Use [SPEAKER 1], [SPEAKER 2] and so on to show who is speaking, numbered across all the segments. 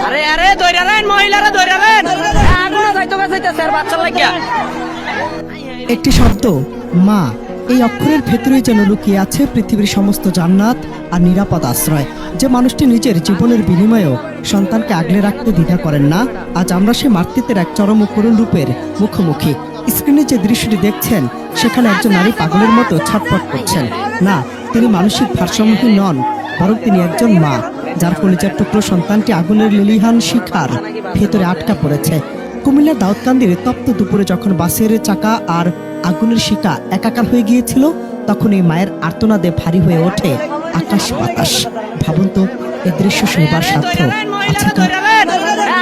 [SPEAKER 1] আরে আরে দৌড়ালেন মহিলারা দৌড়ালেন আগুন যাইতো বাঁচাইতেছে আর বাচ্চা লাগিয়া
[SPEAKER 2] একটি শব্দ মা, এই অক্ষরের ভেতরেই যেন লুকিয়ে আছে পৃথিবীর সমস্ত জান্নাত আর নিরাপদ আশ্রয়। যে মানুষটি নিজের জীবনের বিনিময়েও সন্তানকে আগলে রাখতে দ্বিধা করেন না, আজ আমরা সে মাতৃত্বের এক চরম ও করুণ রূপের মুখোমুখি। স্ক্রিনে যে দৃশ্যটি দেখছেন সেখানে একজন নারী পাগলের মতো ছটফট করছেন। না, তিনি মানসিক ভারসাম্যহীন নন, বরং তিনি একজন মা, যার কলিজার টুকরো সন্তানটি আগুনের লেলিহান শিখার ভেতরে আটকা পড়েছে। কুমিল্লার দাউদকান্দির তপ্ত দুপুরে যখন বাসের চাকা আর আগুনের শিকা একাকার হয়ে গিয়েছিল, তখন এই মায়ের আর্তনাদে ভারী হয়ে ওঠে আকাশ বাতাস। ভাবুন তো, এই দৃশ্য শুনবার সাধ্য আছে কার?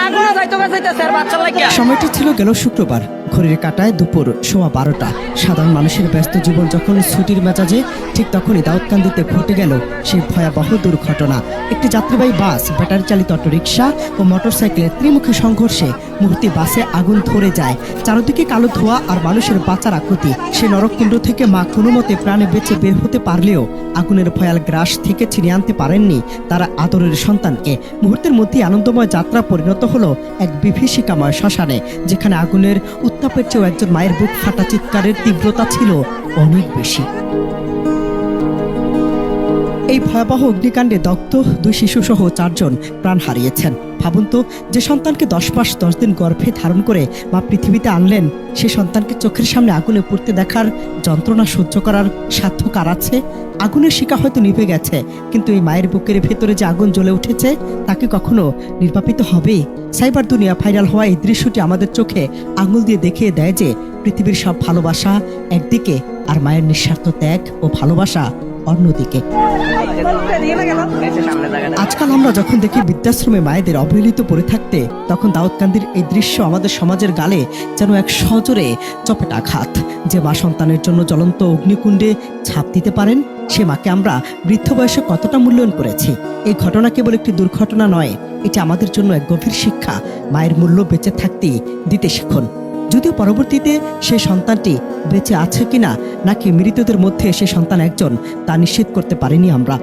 [SPEAKER 1] আগুন যাইতো বাঁচাইতেছে আর বাচ্চা লাগিয়া
[SPEAKER 2] সময়টি ছিল গেল শুক্রবার, ঘড়ির কাঁটায় দুপুর 12:15। সাধারণ মানুষের ব্যস্ত জীবন যখন ছুটির মেজাজে, ঠিক তখনই দাউদকান্দিতে ঘটে গেল সেই ভয়াবহ দুর্ঘটনা। একটি যাত্রীবাহী বাস, ব্যাটারি চালিত অটোরিকশা ও মোটরসাইকেলের ত্রিমুখী সংঘর্ষে মুহূর্তে বাসে আগুন ধরে যায়। চারদিকে কালো ধোঁয়া আর মানুষের বাঁচার আকুতি। সে নরককুণ্ড থেকে মা কোনো মতে প্রাণে বেঁচে বের হতে পারলেও আগুনের ভয়াল গ্রাস থেকে ছিনিয়ে আনতে পারেননি তারা আদরের সন্তানকে। মুহূর্তের মধ্যে আনন্দময় যাত্রা পরিণত হলো এক বিভীষিকাময় শ্মশানে, যেখানে আগুনের উত্তাপের চেয়েও একজন মায়ের বুক ফাটা চিৎকারের তীব্রতা ছিল অনেক বেশি। এই ভয়াবহ অগ্নিকাণ্ডে দগ্ধ 2 শিশুসহ 4 জন প্রাণ হারিয়েছেন। ভাবুন তো, যে সন্তানকে 10 মাস 10 দিন গর্ভে ধারণ করে মা পৃথিবীতে আনলেন, সে সন্তানকে চোখের সামনে আগুনে পুড়তে দেখার যন্ত্রণা সহ্য করার সাধ্য কার আছে? আগুনের শিকা হয়তো নিভে গেছে, কিন্তু এই মায়ের বুকের ভেতরে যে আগুন জ্বলে উঠেছে, তাকে কখনো নির্বাপিত হবে? সাইবার দুনিয়া ভাইরাল হওয়া এই দৃশ্যটি আমাদের চোখে আঙুল দিয়ে দেখিয়ে দেয় যে পৃথিবীর সব ভালোবাসা একদিকে, আর মায়ের নিঃস্বার্থ ত্যাগ ও ভালোবাসা অন্যদিকে। আজকাল আমরা যখন দেখি বৃদ্ধাশ্রমে মায়েদের অবহেলিত পড়ে থাকতে, তখন দাউদকান্দির এই দৃশ্য আমাদের সমাজের গালে যেন এক সজোরে চপেটাঘাত। যে মা সন্তানের জন্য জ্বলন্ত অগ্নিকুণ্ডে ঝাঁপ দিতে পারেন, সে মাকে আমরা বৃদ্ধ বয়সে কতটা মূল্যায়ন করেছি। এই ঘটনা কেবল একটি দুর্ঘটনা নয়, এটা আমাদের জন্য এক গভীর শিক্ষা। মায়ের মূল্য বেঁচে থাকতেই দিতে শিখুন। যদিও পরবর্তীতে সে সন্তানটি বেঁচে আছে কিনা নাকি মৃতদের মধ্যে সে সন্তান একজন, তা নিশ্চিত করতে পারিনি আমরা।